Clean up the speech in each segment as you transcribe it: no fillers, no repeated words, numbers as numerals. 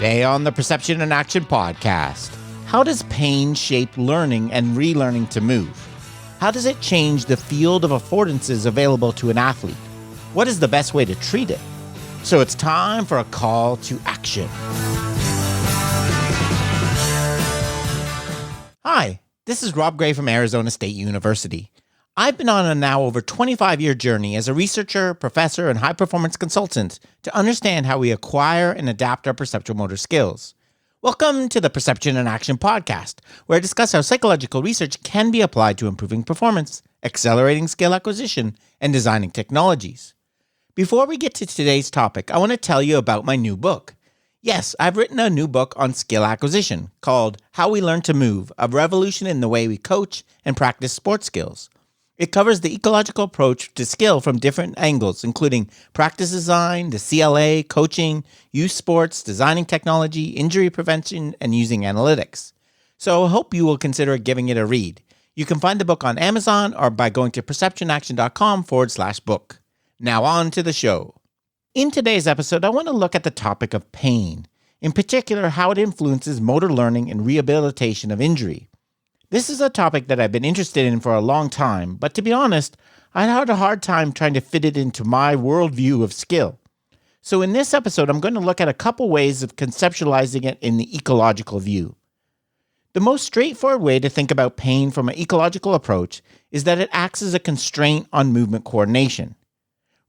Today on the Perception and Action podcast, how does pain shape learning and relearning to move? How does it change the field of affordances available to an athlete? What is the best way to treat it? So it's time for a call to action. Hi, this is Rob Gray from Arizona State University. I've been on a now over 25-year journey as a researcher, professor, and high-performance consultant to understand how we acquire and adapt our perceptual motor skills. Welcome to the Perception and Action podcast, where I discuss how psychological research can be applied to improving performance, accelerating skill acquisition, and designing technologies. Before we get to today's topic, I want to tell you about my new book. Yes, I've written a new book on skill acquisition called How We Learn to Move, a revolution in the way we coach and practice sports skills. It covers the ecological approach to skill from different angles, including practice design, the CLA, coaching, youth sports, designing technology, injury prevention, and using analytics. So I hope you will consider giving it a read. You can find the book on Amazon or by going to perceptionaction.com/book. Now on to the show. In today's episode, I want to look at the topic of pain, in particular how it influences motor learning and rehabilitation of injury. This is a topic that I've been interested in for a long time, but to be honest, I had a hard time trying to fit it into my worldview of skill. So in this episode, I'm going to look at a couple ways of conceptualizing it in the ecological view. The most straightforward way to think about pain from an ecological approach is that it acts as a constraint on movement coordination.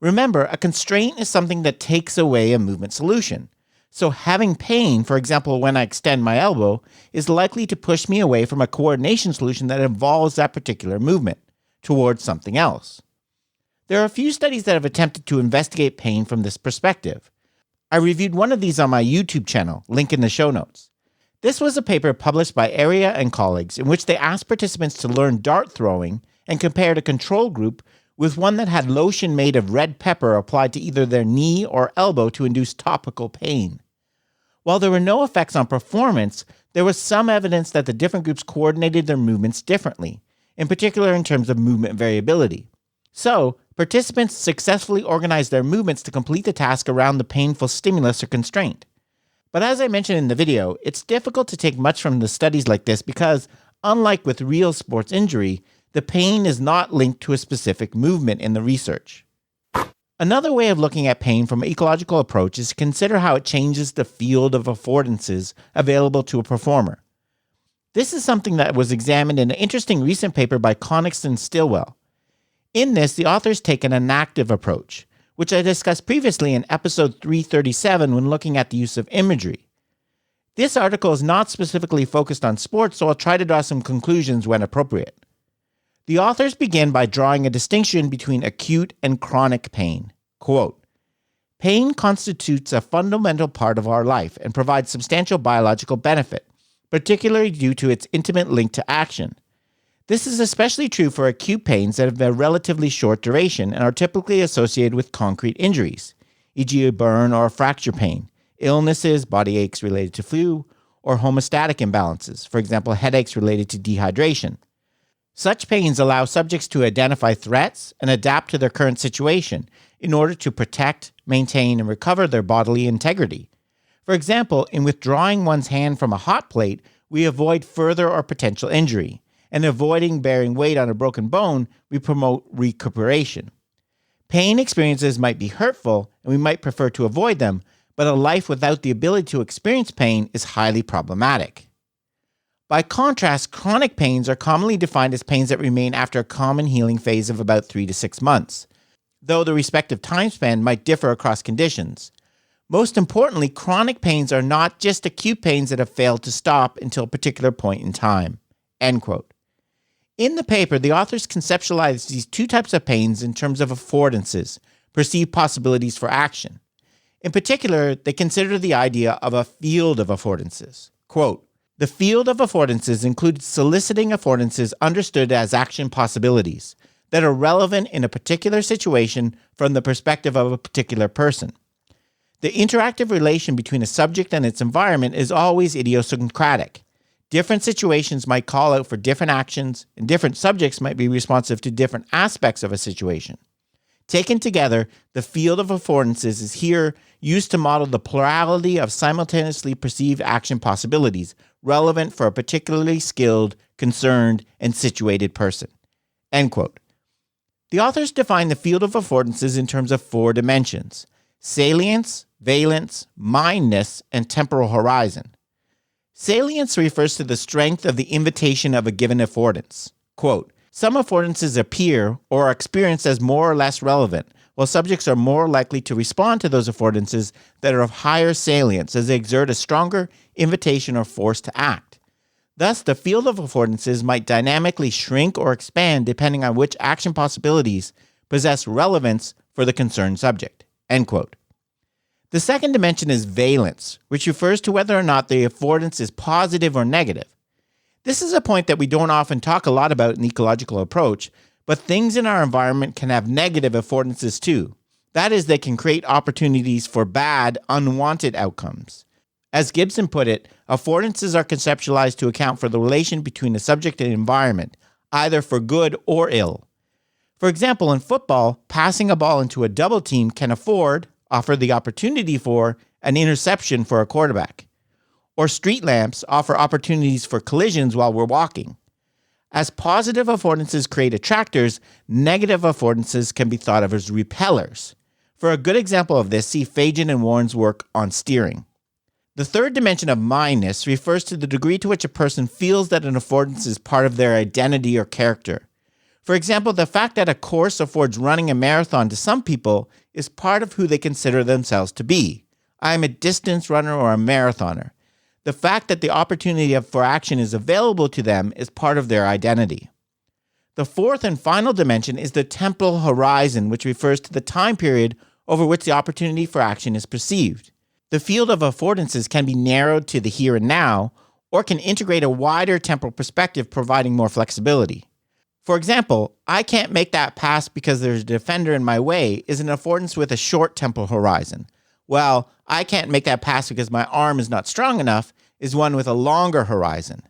Remember, a constraint is something that takes away a movement solution. So having pain, for example, when I extend my elbow, is likely to push me away from a coordination solution that involves that particular movement towards something else. There are a few studies that have attempted to investigate pain from this perspective. I reviewed one of these on my YouTube channel, link in the show notes. This was a paper published by Area and colleagues in which they asked participants to learn dart throwing and compared a control group with one that had lotion made of red pepper applied to either their knee or elbow to induce topical pain. While there were no effects on performance, there was some evidence that the different groups coordinated their movements differently, in particular in terms of movement variability. So, participants successfully organized their movements to complete the task around the painful stimulus or constraint. But as I mentioned in the video, it's difficult to take much from the studies like this because, unlike with real sports injury, the pain is not linked to a specific movement in the research. Another way of looking at pain from an ecological approach is to consider how it changes the field of affordances available to a performer. This is something that was examined in an interesting recent paper by Connick and Stilwell. In this, the authors take an enactive approach, which I discussed previously in episode 337 when looking at the use of imagery. This article is not specifically focused on sports, so I'll try to draw some conclusions when appropriate. The authors begin by drawing a distinction between acute and chronic pain. Quote, "Pain constitutes a fundamental part of our life and provides substantial biological benefit, particularly due to its intimate link to action. This is especially true for acute pains that have a relatively short duration and are typically associated with concrete injuries, e.g. a burn or a fracture pain, illnesses, body aches related to flu, or homeostatic imbalances, for example, headaches related to dehydration. Such pains allow subjects to identify threats and adapt to their current situation in order to protect, maintain, and recover their bodily integrity. For example, in withdrawing one's hand from a hot plate, we avoid further or potential injury, and avoiding bearing weight on a broken bone, we promote recuperation. Pain experiences might be hurtful, and we might prefer to avoid them, but a life without the ability to experience pain is highly problematic. By contrast, chronic pains are commonly defined as pains that remain after a common healing phase of about 3 to 6 months, though the respective time span might differ across conditions. Most importantly, chronic pains are not just acute pains that have failed to stop until a particular point in time." End quote. In the paper, the authors conceptualize these two types of pains in terms of affordances, perceived possibilities for action. In particular, they consider the idea of a field of affordances. Quote, "The field of affordances includes soliciting affordances understood as action possibilities that are relevant in a particular situation from the perspective of a particular person. The interactive relation between a subject and its environment is always idiosyncratic. Different situations might call out for different actions, and different subjects might be responsive to different aspects of a situation. Taken together, the field of affordances is here used to model the plurality of simultaneously perceived action possibilities relevant for a particularly skilled, concerned, and situated person. End quote. The authors define the field of affordances in terms of 4 dimensions: salience, valence, mindness, and temporal horizon. Salience refers to the strength of the invitation of a given affordance. Quote, some affordances appear or are experienced as more or less relevant, while subjects are more likely to respond to those affordances that are of higher salience as they exert a stronger invitation or force to act. Thus, the field of affordances might dynamically shrink or expand depending on which action possibilities possess relevance for the concerned subject. End quote. The second dimension is valence, which refers to whether or not the affordance is positive or negative. This is a point that we don't often talk a lot about in the ecological approach, but things in our environment can have negative affordances too. That is, they can create opportunities for bad, unwanted outcomes. As Gibson put it, affordances are conceptualized to account for the relation between the subject and environment, either for good or ill. For example, in football, passing a ball into a double team can offer the opportunity for an interception for a quarterback. Or street lamps offer opportunities for collisions while we're walking. As positive affordances create attractors, negative affordances can be thought of as repellers. For a good example of this, see Fajan and Warren's work on steering. The third dimension of mindness refers to the degree to which a person feels that an affordance is part of their identity or character. For example, the fact that a course affords running a marathon to some people is part of who they consider themselves to be. I am a distance runner or a marathoner. The fact that the opportunity for action is available to them is part of their identity. The fourth and final dimension is the temporal horizon, which refers to the time period over which the opportunity for action is perceived. The field of affordances can be narrowed to the here and now, or can integrate a wider temporal perspective, providing more flexibility. For example, I can't make that pass because there's a defender in my way is an affordance with a short temporal horizon. Well, I can't make that pass because my arm is not strong enough is one with a longer horizon.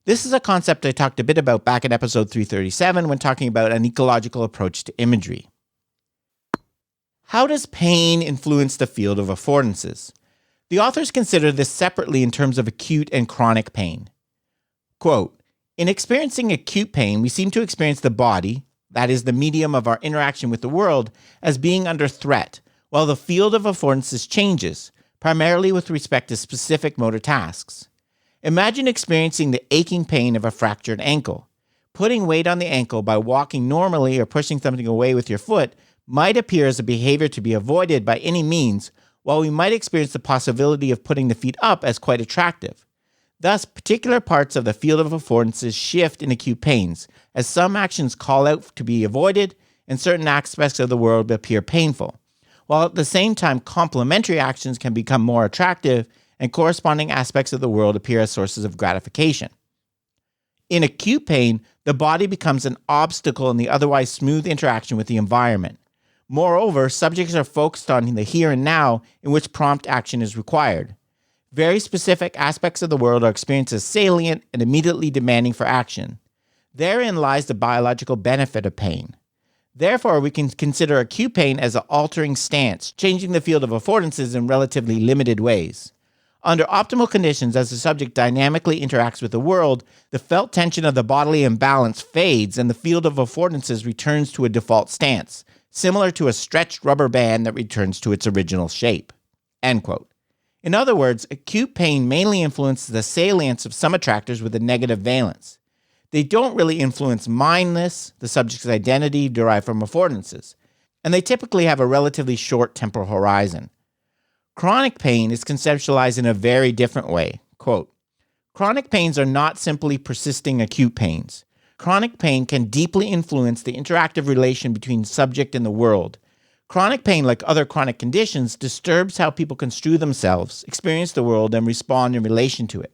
This is a concept I talked a bit about back in episode 337 when talking about an ecological approach to imagery. How does pain influence the field of affordances? The authors consider this separately in terms of acute and chronic pain. Quote, in experiencing acute pain, we seem to experience the body, that is the medium of our interaction with the world, as being under threat, while the field of affordances changes, primarily with respect to specific motor tasks. Imagine experiencing the aching pain of a fractured ankle. Putting weight on the ankle by walking normally or pushing something away with your foot might appear as a behavior to be avoided by any means, while we might experience the possibility of putting the feet up as quite attractive. Thus, particular parts of the field of affordances shift in acute pains, as some actions call out to be avoided and certain aspects of the world appear painful, while at the same time complementary actions can become more attractive and corresponding aspects of the world appear as sources of gratification. In acute pain, the body becomes an obstacle in the otherwise smooth interaction with the environment. Moreover, subjects are focused on the here and now in which prompt action is required. Very specific aspects of the world are experienced as salient and immediately demanding for action. Therein lies the biological benefit of pain. Therefore, we can consider acute pain as an altering stance, changing the field of affordances in relatively limited ways. Under optimal conditions, as the subject dynamically interacts with the world, the felt tension of the bodily imbalance fades and the field of affordances returns to a default stance, similar to a stretched rubber band that returns to its original shape. End quote. In other words, acute pain mainly influences the salience of some attractors with a negative valence. They don't really influence mindness, the subject's identity derived from affordances, and they typically have a relatively short temporal horizon. Chronic pain is conceptualized in a very different way. Quote, chronic pains are not simply persisting acute pains. Chronic pain can deeply influence the interactive relation between subject and the world. Chronic pain, like other chronic conditions, disturbs how people construe themselves, experience the world, and respond in relation to it.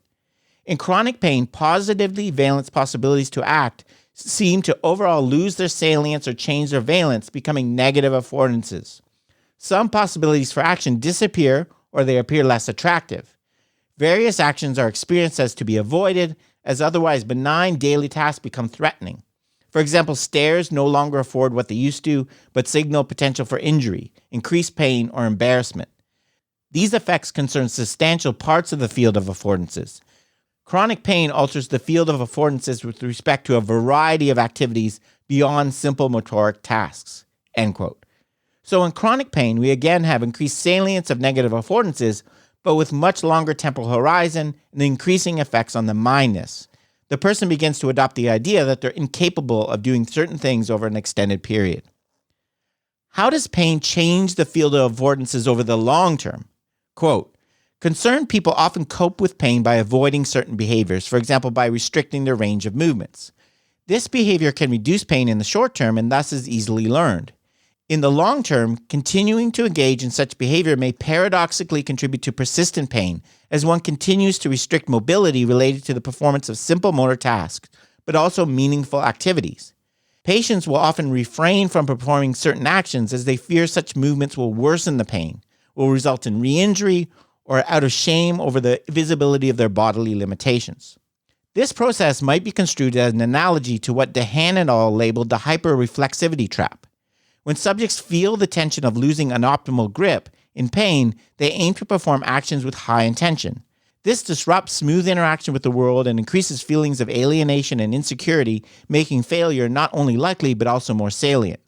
In chronic pain, positively valence possibilities to act seem to overall lose their salience or change their valence, becoming negative affordances. Some possibilities for action disappear or they appear less attractive. Various actions are experienced as to be avoided, as otherwise benign daily tasks become threatening. For example, stairs no longer afford what they used to, but signal potential for injury, increased pain, or embarrassment. These effects concern substantial parts of the field of affordances. Chronic pain alters the field of affordances with respect to a variety of activities beyond simple motoric tasks." End quote. So in chronic pain, we again have increased salience of negative affordances, but with much longer temporal horizon and increasing effects on the mindness. The person begins to adopt the idea that they're incapable of doing certain things over an extended period. How does pain change the field of affordances over the long term? Quote, "Concerned people often cope with pain by avoiding certain behaviors, for example, by restricting their range of movements. This behavior can reduce pain in the short term and thus is easily learned. In the long term, continuing to engage in such behavior may paradoxically contribute to persistent pain as one continues to restrict mobility related to the performance of simple motor tasks, but also meaningful activities. Patients will often refrain from performing certain actions as they fear such movements will worsen the pain, will result in re-injury, or out of shame over the visibility of their bodily limitations. This process might be construed as an analogy to what Dehan et al. Labeled the hyper-reflexivity trap. When subjects feel the tension of losing an optimal grip in pain, they aim to perform actions with high intention. This disrupts smooth interaction with the world and increases feelings of alienation and insecurity, making failure not only likely but also more salient.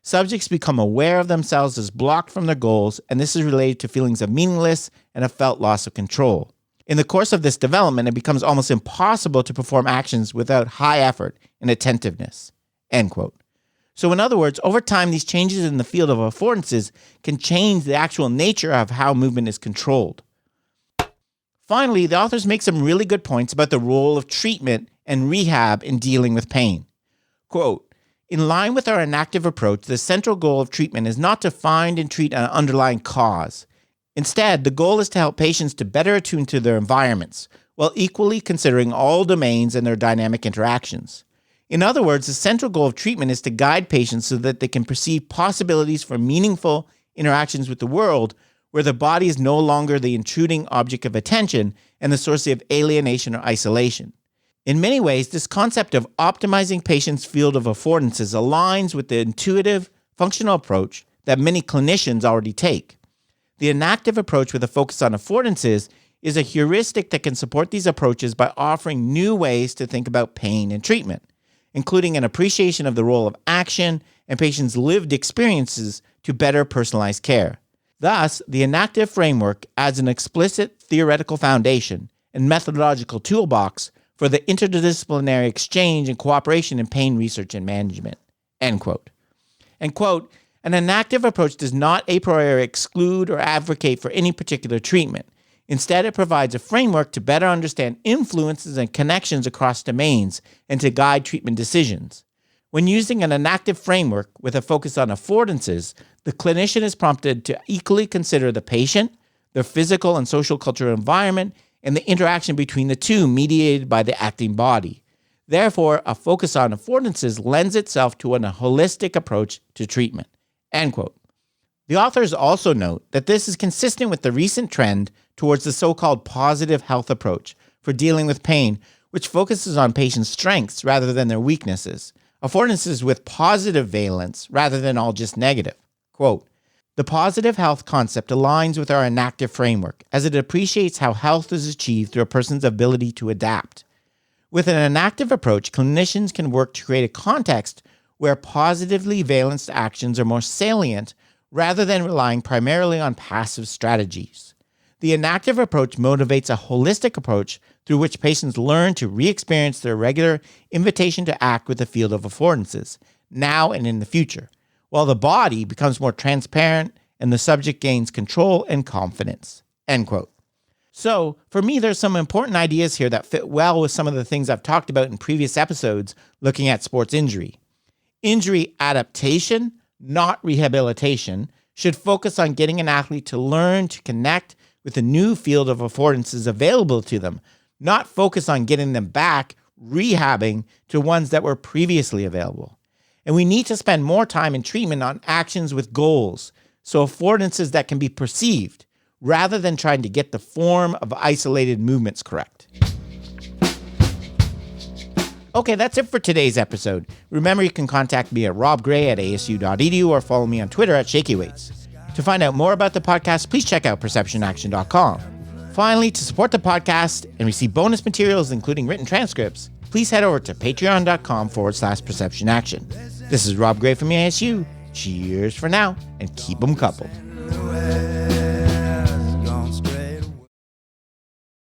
Subjects become aware of themselves as blocked from their goals, and this is related to feelings of meaninglessness and a felt loss of control. In the course of this development, it becomes almost impossible to perform actions without high effort and attentiveness." End quote. So in other words, over time, these changes in the field of affordances can change the actual nature of how movement is controlled. Finally, the authors make some really good points about the role of treatment and rehab in dealing with pain. Quote, "In line with our enactive approach, the central goal of treatment is not to find and treat an underlying cause. Instead, the goal is to help patients to better attune to their environments, while equally considering all domains and their dynamic interactions. In other words, the central goal of treatment is to guide patients so that they can perceive possibilities for meaningful interactions with the world where the body is no longer the intruding object of attention and the source of alienation or isolation. In many ways, this concept of optimizing patients' field of affordances aligns with the intuitive, functional approach that many clinicians already take. The enactive approach with a focus on affordances is a heuristic that can support these approaches by offering new ways to think about pain and treatment, including an appreciation of the role of action and patients' lived experiences to better personalized care. Thus, the enactive framework adds an explicit theoretical foundation and methodological toolbox for the interdisciplinary exchange and cooperation in pain research and management." End quote. And quote, "An enactive approach does not a priori exclude or advocate for any particular treatment. Instead, it provides a framework to better understand influences and connections across domains and to guide treatment decisions. When using an enactive framework with a focus on affordances, the clinician is prompted to equally consider the patient, their physical and social cultural environment, and the interaction between the two mediated by the acting body. Therefore, a focus on affordances lends itself to a holistic approach to treatment." End quote. The authors also note that this is consistent with the recent trend towards the so-called positive health approach for dealing with pain, which focuses on patients' strengths rather than their weaknesses, affordances with positive valence rather than all just negative. Quote, "The positive health concept aligns with our enactive framework as it appreciates how health is achieved through a person's ability to adapt. With an enactive approach, clinicians can work to create a context where positively valenced actions are more salient rather than relying primarily on passive strategies. The enactive approach motivates a holistic approach through which patients learn to re-experience their regular invitation to act with the field of affordances, now and in the future, while the body becomes more transparent and the subject gains control and confidence." End quote. So, for me, there's some important ideas here that fit well with some of the things I've talked about in previous episodes looking at sports injury. Injury adaptation, not rehabilitation, should focus on getting an athlete to learn to connect with the new field of affordances available to them, not focus on getting them back, rehabbing to ones that were previously available. And we need to spend more time in treatment on actions with goals, so affordances that can be perceived, rather than trying to get the form of isolated movements correct. Okay, that's it for today's episode. Remember, you can contact me at robgray@asu.edu or follow me on Twitter at ShakyWeights. To find out more about the podcast, please check out perceptionaction.com. Finally, to support the podcast and receive bonus materials, including written transcripts, please head over to patreon.com/perceptionaction. This is Rob Gray from ASU. Cheers for now, and keep 'em coupled.